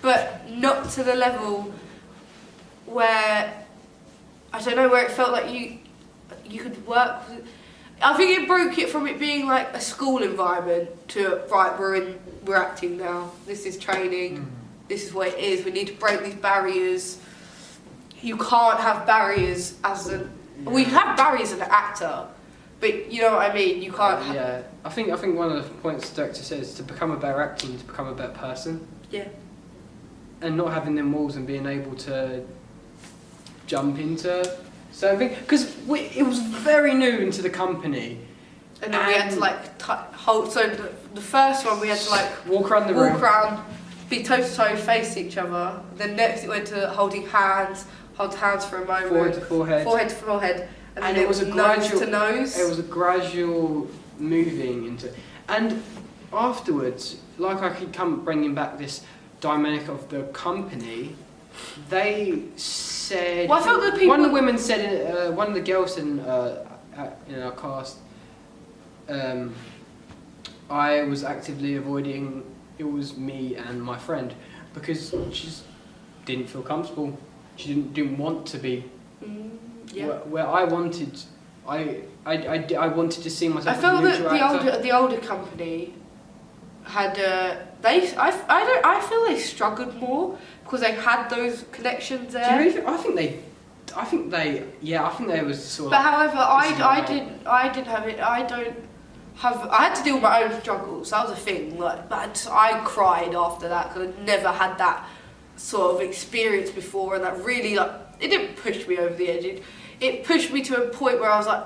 but not to the level where, I don't know, where it felt like you could work. I think it broke it from it being like a school environment to, right, we're acting now. This is training. This is what it is. We need to break these barriers. You can't have barriers as an... We have barriers as an actor, but you know what I mean? You can't... Yeah, I think one of the points the director says, to become a better actor, you need to become a better person. Yeah. And not having them walls and being able to jump into certain things. Because it was very new into the company. And then we had to like hold... So the first one we had to like... Walk around the room. Walk around, be toe to toe, face each other. Then next it went to holding hands, hold hands for a moment. Forehead to forehead. Forehead to forehead. And then it was a nose gradual, to nose. It was a gradual moving into... And afterwards, like I keep bringing back this dynamic of the company, they said... Well, I felt that people... One of the women said, one of the girls in our cast, I was actively avoiding, it was me and my friend, because she just didn't feel comfortable. She didn't want to be. Yeah. Where I wanted, I wanted to see myself. I felt that the older company had I feel they struggled more because they had those connections there. Do you really think, I think they was sort of. But however, I didn't have it. I had to deal with my own struggles. That was a thing. Like, but I cried after that because I'd never had that sort of experience before, and that really it didn't push me over the edge. It pushed me to a point where I was like,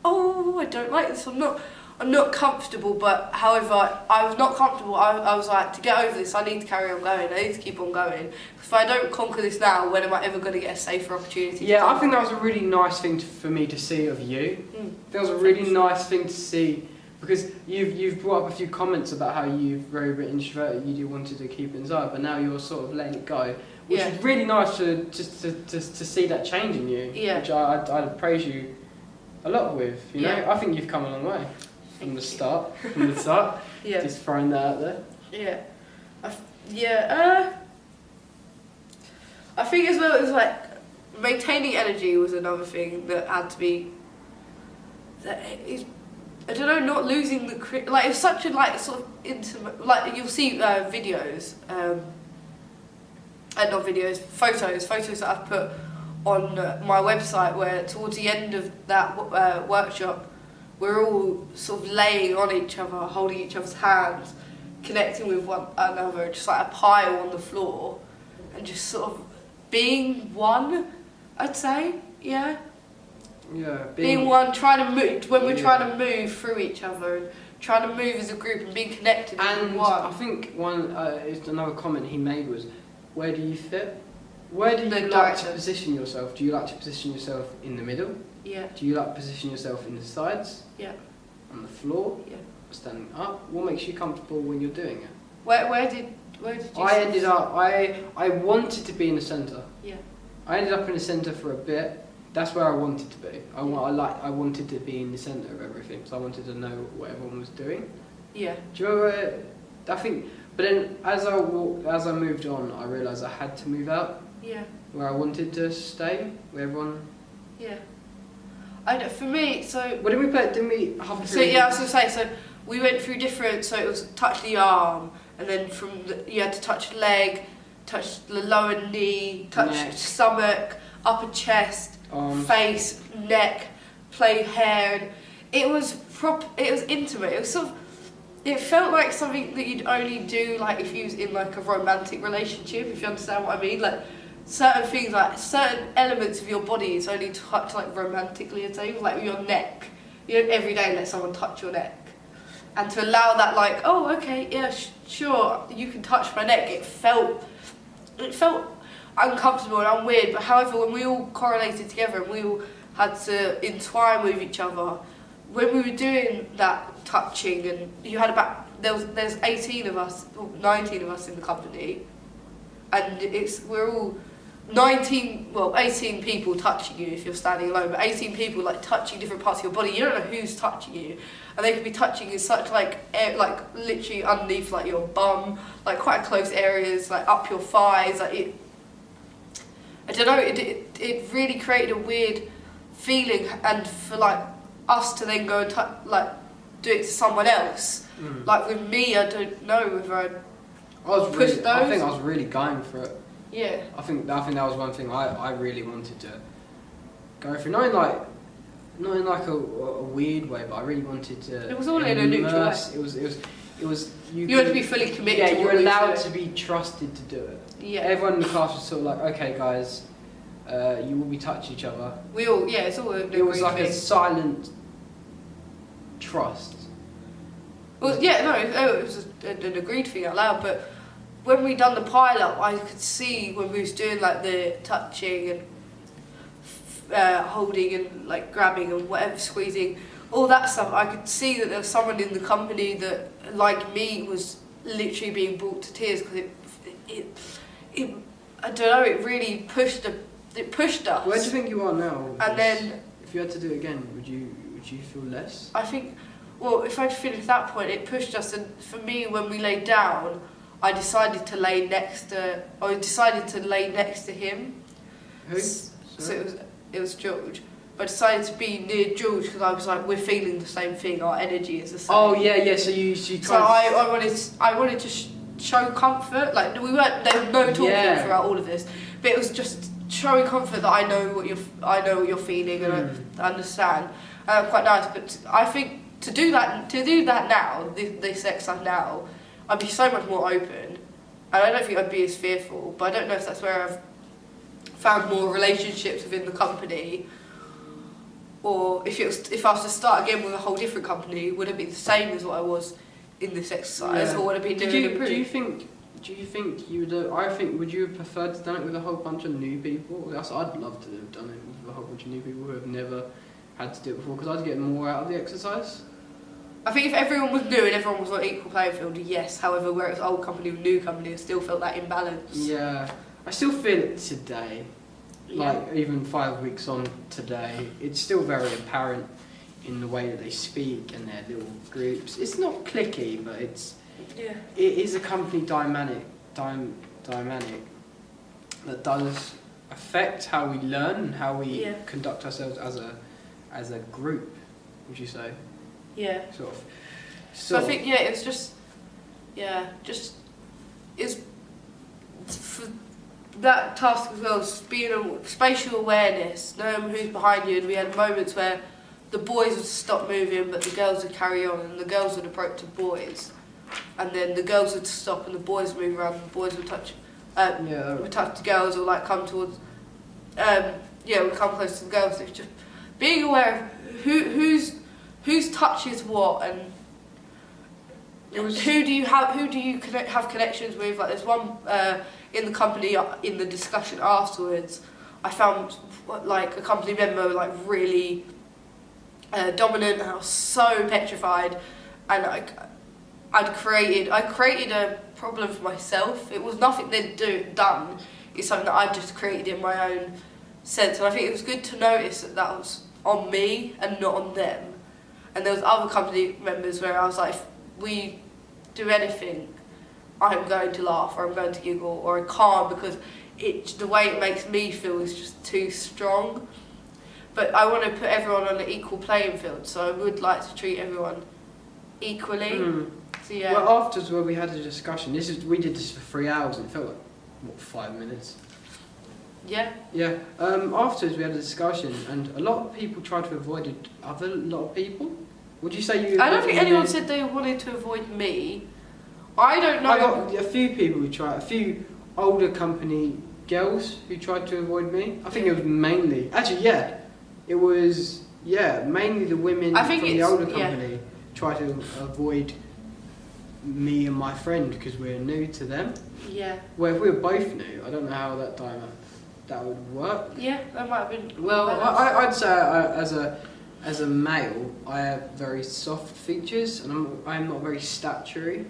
oh, I don't like this. I'm not comfortable. But however, I was not comfortable. I was like, to get over this, I need to carry on going. I need to keep on going. If I don't conquer this now, when am I ever going to get a safer opportunity? Yeah, I think that was a really nice thing for me to see of you. That was a really nice thing to see. Because you've brought up a few comments about how you're very introverted, you do wanted to keep it inside, but now you're sort of letting it go, which is really nice to see that change in you, which I'd praise you a lot with. You know, I think you've come a long way from the start. Just throwing that out there. I think as well it was like maintaining energy was another thing that had to be. I don't know, not losing the it's such a sort of intimate, you'll see videos, not videos, photos that I've put on my website where towards the end of that workshop we're all sort of laying on each other, holding each other's hands, connecting with one another, just like a pile on the floor, and just sort of being one, I'd say, yeah. Yeah, being one, trying to move when we're trying to move through each other and trying to move as a group and being connected. And one. I think another comment he made was, where do you fit? Where do you like to position yourself? Do you like to position yourself in the middle? Yeah. Do you like to position yourself in the sides? Yeah. On the floor? Yeah. Standing up? What makes you comfortable when you're doing it? Where did you? I wanted to be in the centre. Yeah. I ended up in the centre for a bit. That's where I wanted to be. I wanted to be in the centre of everything, so I wanted to know what everyone was doing. Yeah. Do you remember? I think, but then as I moved on, I realised I had to move out. Yeah. Where I wanted to stay, where everyone. Yeah. For me, so. What did we play? Didn't we halfway through? So yeah, I was gonna say. So we went through different. So it was touch the arm, and then you had to touch the leg, touch the lower knee, touch stomach, upper chest. Face, neck, play hair, and it was intimate. It was sort of, it felt like something that you'd only do if you was in a romantic relationship, if you understand what I mean. Certain things, certain elements of your body is only touched romantically, I'd say, like your neck. You don't every day let someone touch your neck. And to allow that oh okay, yeah, sure, you can touch my neck, it felt uncomfortable and weird, but however, when we all correlated together and we all had to entwine with each other, when we were doing that touching, and you had there's 18 of us, or 19 of us in the company, and 18 people touching you if you're standing alone, but 18 people like touching different parts of your body. You don't know who's touching you, and they could be touching in such like literally underneath like your bum, like quite close areas, like up your thighs. Like it, I don't know. It really created a weird feeling, and for like us to then go and do it to someone else. Like with me, I don't know whether I pushed those. I think I was really going for it. Yeah. I think that was one thing I really wanted to go through. Not in like a weird way, but I really wanted to. It was all in a neutral way. It was. You had to be fully committed. Yeah, to you're allowed to be trusted to do it. Yeah. Everyone in the class was sort of like, okay, guys, you will be touching each other. We all, yeah, it's all. It was like a silent trust. Well, yeah, no, it was an agreed thing out loud, but when we done the pile-up, I could see when we was doing like the touching and holding and like grabbing and whatever, squeezing, all that stuff, I could see that there was someone in the company that, like me, was literally being brought to tears because it I don't know, it really pushed us. Where do you think you are now? And then, if you had to do it again, would you feel less? I think, well, if I'd finished that point, it pushed us, and for me, when we laid down, I decided to lay next to him. Who? So it was George. I decided to be near George because I was like, we're feeling the same thing. Our energy is the same. Oh yeah. So you. So I wanted to show comfort. Like there was no talking throughout all of this, but it was just showing comfort that I know what you're feeling and I understand. Quite nice. But I think to do that now, this sex stuff now, I'd be so much more open, and I don't think I'd be as fearful. But I don't know if that's where I've found more relationships within the company, or if I was to start again with a whole different company, would it be the same as what I was in this exercise, or would it be doing Do you think you would? I think would you have preferred to done it with a whole bunch of new people? I'd love to have done it with a whole bunch of new people who have never had to do it before, because I'd get more out of the exercise. I think if everyone was new and everyone was on equal playing field, yes. However, where it was old company with new company, I still felt that imbalance. Yeah, I still feel it today. Yeah. Like even 5 weeks on today, it's still very apparent in the way that they speak and their little groups. It's not cliquey, but it is a company dynamic that does affect how we learn and how we conduct ourselves as a group. Would you say? Yeah. Sort of. So I think it's for that task as well, being a spatial awareness, knowing who's behind you, and we had moments where the boys would stop moving but the girls would carry on, and the girls would approach the boys, and then the girls would stop and the boys would move around, and the boys would touch would touch the girls, or like come towards would come close to the girls. It's just being aware of whose touch is what, and who do you have connections with. Like there's one in the company, in the discussion afterwards, I found like a company member like really dominant, and I was so petrified, and I created a problem for myself. It was nothing they'd done, it's something that I just created in my own sense, and I think it was good to notice that was on me and not on them. And there was other company members where I was like, if we do anything, I'm going to laugh, or I'm going to giggle, or I can't, because the way it makes me feel is just too strong. But I want to put everyone on an equal playing field, so I would like to treat everyone equally. So yeah. Well, afterwards, where we had a discussion, we did this for 3 hours, and it felt like 5 minutes. Yeah. Yeah. Afterwards, we had a discussion, and a lot of people tried to avoid it. A lot of people. Would you say you? I don't think anyone said they wanted to avoid me. I don't know. I got a few people who tried. A few older company girls who tried to avoid me. I think it was mainly. Actually, yeah. It was mainly the women from the older company tried to avoid me and my friend because we're new to them. Yeah. Well, if we were both new, I don't know how that would work. Yeah, that might have been. Well, I'd say as a male, I have very soft features, and I'm not very statuary.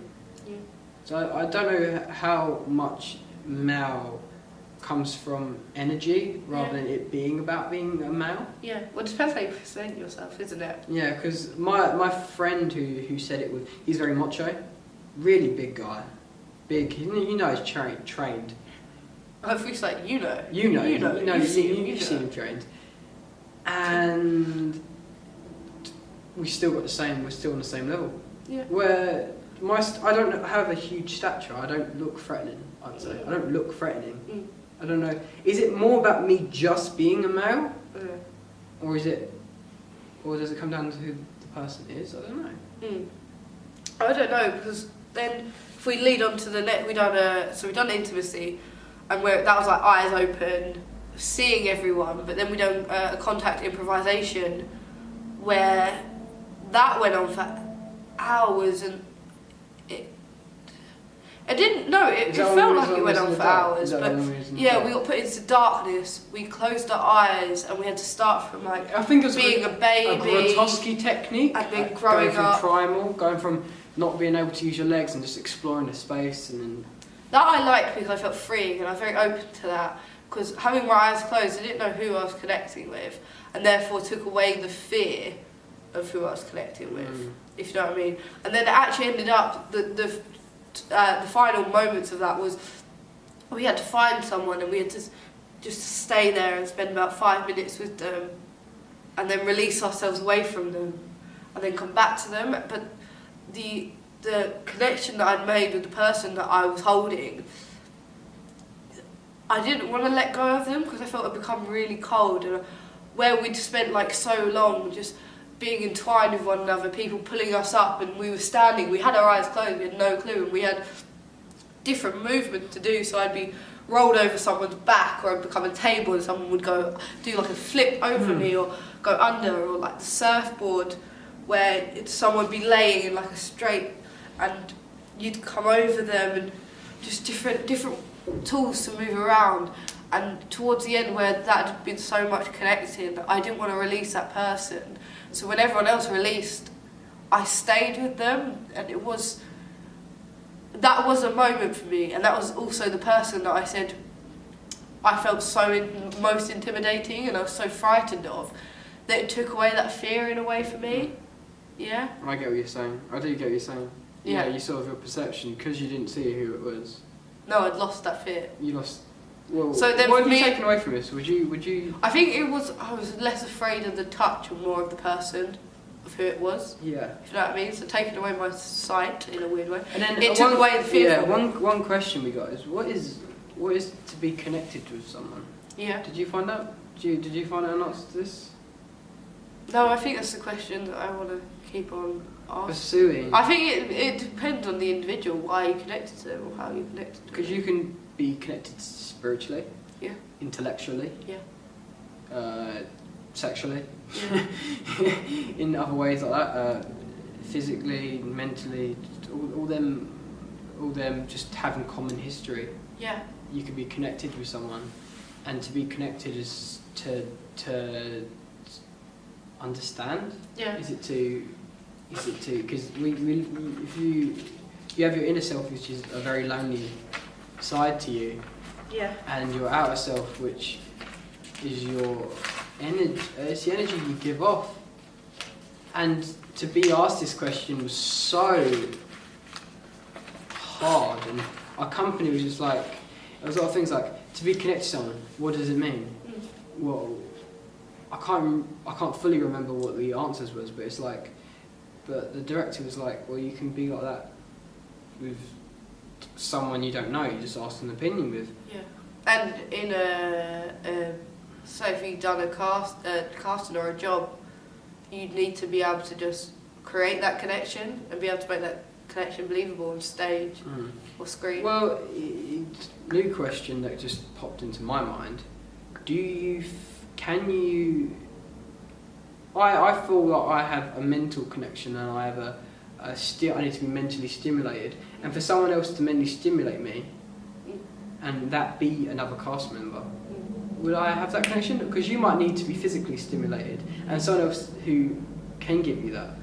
Yeah. So I don't know how much male comes from energy rather than it being about being a male. Yeah, well, it depends how you present yourself, isn't it? Yeah, because my friend who said it was, he's very macho, really big guy, big. You know, he's trained. Hopefully, it's like you've seen him trained, and we still got the same. We're still on the same level. Yeah. Where I don't have a huge stature. I don't look threatening. I'd say I don't look threatening. Mm. I don't know. Is it more about me just being a male, or does it come down to who the person is? I don't know. I don't know, because then if we lead on to the next, we've done intimacy, and that was like eyes open, seeing everyone. But then we done contact improvisation, where that went on for hours, and it felt like it went on for hours, but yeah, we got put into darkness, we closed our eyes, and we had to start from like, I think it was being a baby, a Grotowski technique, and then growing going from up, primal, going from not being able to use your legs and just exploring the space, and then that I liked because I felt free, and I was very open to that, because having my eyes closed, I didn't know who I was connecting with, and therefore took away the fear of who I was connecting with, if you know what I mean. And then it actually ended up the final moments of that was we had to find someone, and we had to just stay there and spend about 5 minutes with them, and then release ourselves away from them, and then come back to them. But the connection that I'd made with the person that I was holding, I didn't want to let go of them because I felt I'd become really cold, and where we'd spent like so long just being entwined with one another, people pulling us up, and we were standing, we had our eyes closed, we had no clue, and we had different movements to do. So I'd be rolled over someone's back, or I'd become a table and someone would go do like a flip over me, or go under, or like the surfboard where someone would be laying in like a straight and you'd come over them, and just different tools to move around. And towards the end, where that had been so much connected, I didn't want to release that person. So when everyone else released, I stayed with them, and that was a moment for me. And that was also the person that I said I felt most intimidating, and I was so frightened of, that it took away that fear in a way for me. Yeah? I get what you're saying. I do get what you're saying. Yeah, you sort of your perception, because you didn't see who it was. No, I'd lost that fear. You lost. Well, so then what have you taken away from this? Would you? I think I was less afraid of the touch and more of the person, of who it was. Yeah. If you know what I mean. So taking away my sight in a weird way. And then it took away the fear. Yeah. One question we got is what is to be connected with someone? Yeah. Did you find out? Did you find out an answer to this? No, I think that's the question that I want to keep on asking. Pursuing. I think it depends on the individual, why you connected to them or how you connected to them. Because you can be connected spiritually. Yeah. Intellectually. Yeah. Sexually. Yeah. In other ways like that. Physically, mentally, all them just having common history. Yeah. You can be connected with someone, and to be connected is to understand. Yeah. Is it to because if you have your inner self, which is a very lonely side to you. Yeah. And your outer self, which is your energy, it's the energy you give off. And to be asked this question was so hard, and our company was just like, there was a lot of things like, to be connected to someone, what does it mean? Well, I can't fully remember what the answers was, but it's like, but the director was like, well, you can be like that with someone you don't know, you just ask an opinion with. Yeah. And in so if you've done a casting or a job, you'd need to be able to just create that connection and be able to make that connection believable on stage or screen. Well, new question that just popped into my mind. I feel like I have a mental connection, and I have I need to be mentally stimulated, and for someone else to mentally stimulate me, and that be another cast member, would I have that connection? Because you might need to be physically stimulated, and someone else who can give you that,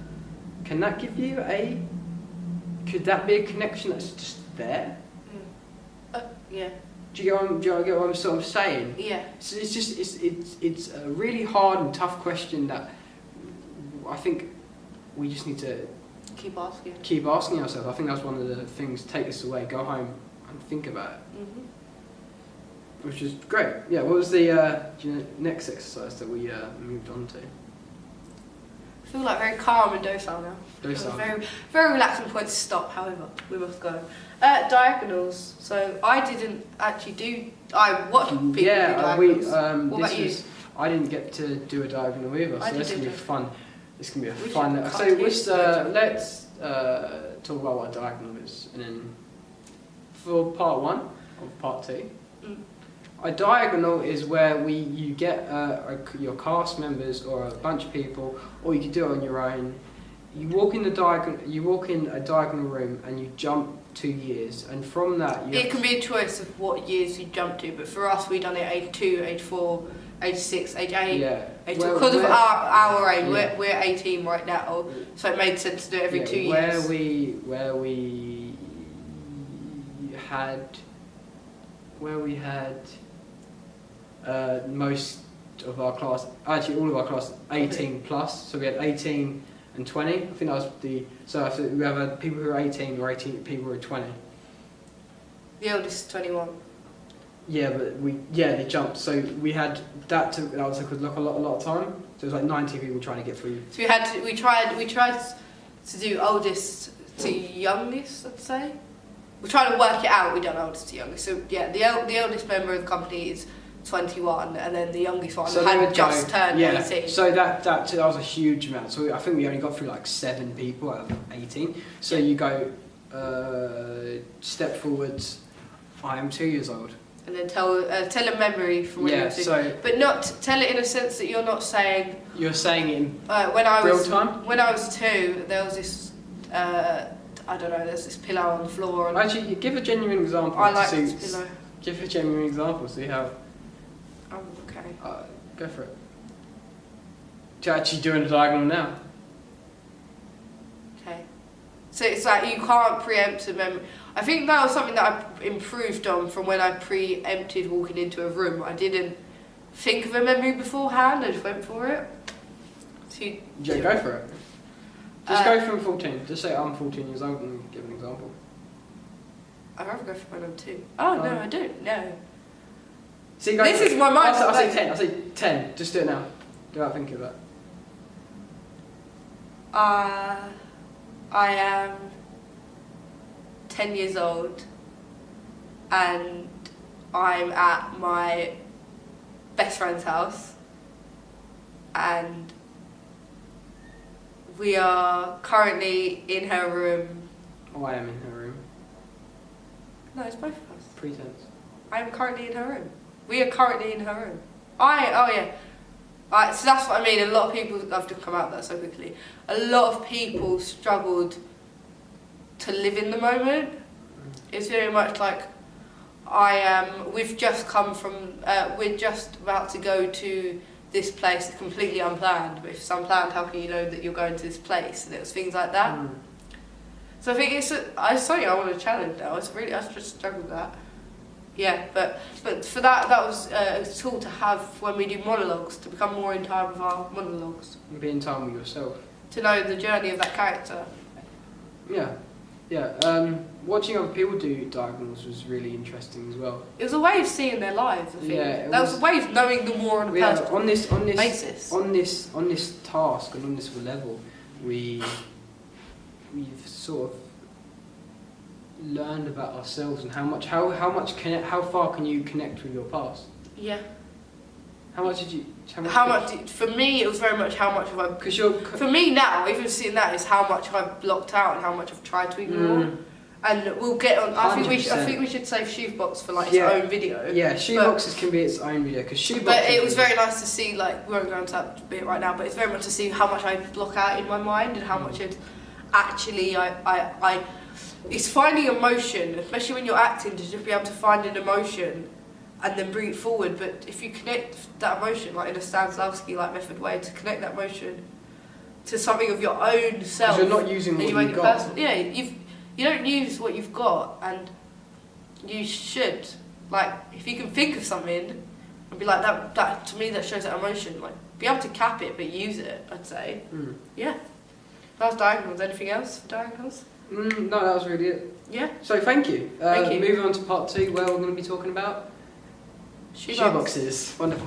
can that give you could that be a connection that's just there? Yeah. Do you get what I'm sort of saying? Yeah. So it's a really hard and tough question that I think we just need to keep asking ourselves. I think that's one of the things. Take this away, go home and think about it. Which is great. Yeah. What was the next exercise that we moved on to? I feel like very calm and docile now. Very, very relaxing point to stop. However, we must go. Diagonals. So I didn't actually do. I watched people do diagonals. What about you? I didn't get to do a diagonal either, so this can be fun. This can be a fun. So let's talk about what a diagonal is, and then for part 1 of part 2. A diagonal is where you get your cast members or a bunch of people, or you can do it on your own. You walk in a diagonal room and you jump 2 years, and from that it can be a choice of what years you jump to. But for us, we done it age 2, age 4, age 6, age 8. Yeah. Because of our age, we're 18 right now, so it made sense to do it every 2 years. Where we had most of our class, actually all of our class, 18 plus. So we had 18 and 20. I think that was so we have people who are 18 or 18 people who are 20. The oldest is 21. Yeah, but they jumped. So we had that took a lot of time. So it was like 90 people trying to get through. So we tried to do oldest to youngest, I'd say. We're trying to work it out. We done oldest to youngest. So yeah, the oldest member of the company is 21, and then the youngest one had just turned 18. So that was a huge amount. So I think we only got through like 7 people out of 18. So you go step forwards. I am 2 years old. And then tell a memory from when you were 2. But not tell it in a sense that you're not saying. You're saying it in real time. When I was 2, there was this. I don't know. There's this pillow on the floor. And actually, give a genuine example. I like this pillow. Give a genuine example. See how. Oh, okay. Go for it. You're actually doing a diagonal now. Okay. So it's like you can't preempt a memory. I think that was something that I improved on from when I preempted walking into a room. I didn't think of a memory beforehand. I just went for it. Go for it. Just go from 14. Just say I'm 14 years old and give an example. I'd rather go from when I'm 2. Oh, no, I don't. No. See, this is my mind. I'll say 10. I'll say 10. Just do it now. Without thinking of that. I am 10 years old and I'm at my best friend's house and we are currently in her room. Oh, I am in her room. No, it's both of us. Pretense. I am currently in her room. We are currently in her room. So that's what I mean. A lot of people have to come out that so quickly. A lot of people struggled to live in the moment. It's very much like we've just come from. We're just about to go to this place completely unplanned. But if it's unplanned, how can you know that you're going to this place? And it was things like that. So I think it's something I want to challenge now. I just struggled with that. Yeah, but for that was a tool to have when we do monologues, to become more in time with our monologues. And be in time with yourself. To know the journey of that character. Yeah. Watching other people do diagonals was really interesting as well. It was a way of seeing their lives, I think. Yeah, that was a way of knowing them more on a personal basis. On this task and on this level, we've sort of learned about ourselves and how far can you connect with your past? Yeah. For me, it was very much how much have I. For me now, even seeing that is how much I've blocked out and how much I've tried to ignore. And we'll get on. I think we should save Shoebox for its own video. Yeah, Shoeboxes can be its own video because Shoebox. But it was very nice to see. We won't go into that bit right now. But it's very much to see how much I block out in my mind and how much it actually I. It's finding emotion, especially when you're acting, to just be able to find an emotion and then bring it forward. But if you connect that emotion, like in a Stanislavski method way, to connect that emotion to something of your own self, you're not using what you've got. You don't use what you've got, and you should Like, if you can think of something and be like, that to me, that shows that emotion. Like, be able to cap it, but use it, I'd say. Yeah. That was diagonals. Anything else for diagonals? No, that was really it. Yeah. So thank you. Thank you. Moving on to part 2, where we're going to be talking about shoeboxes. Wonderful.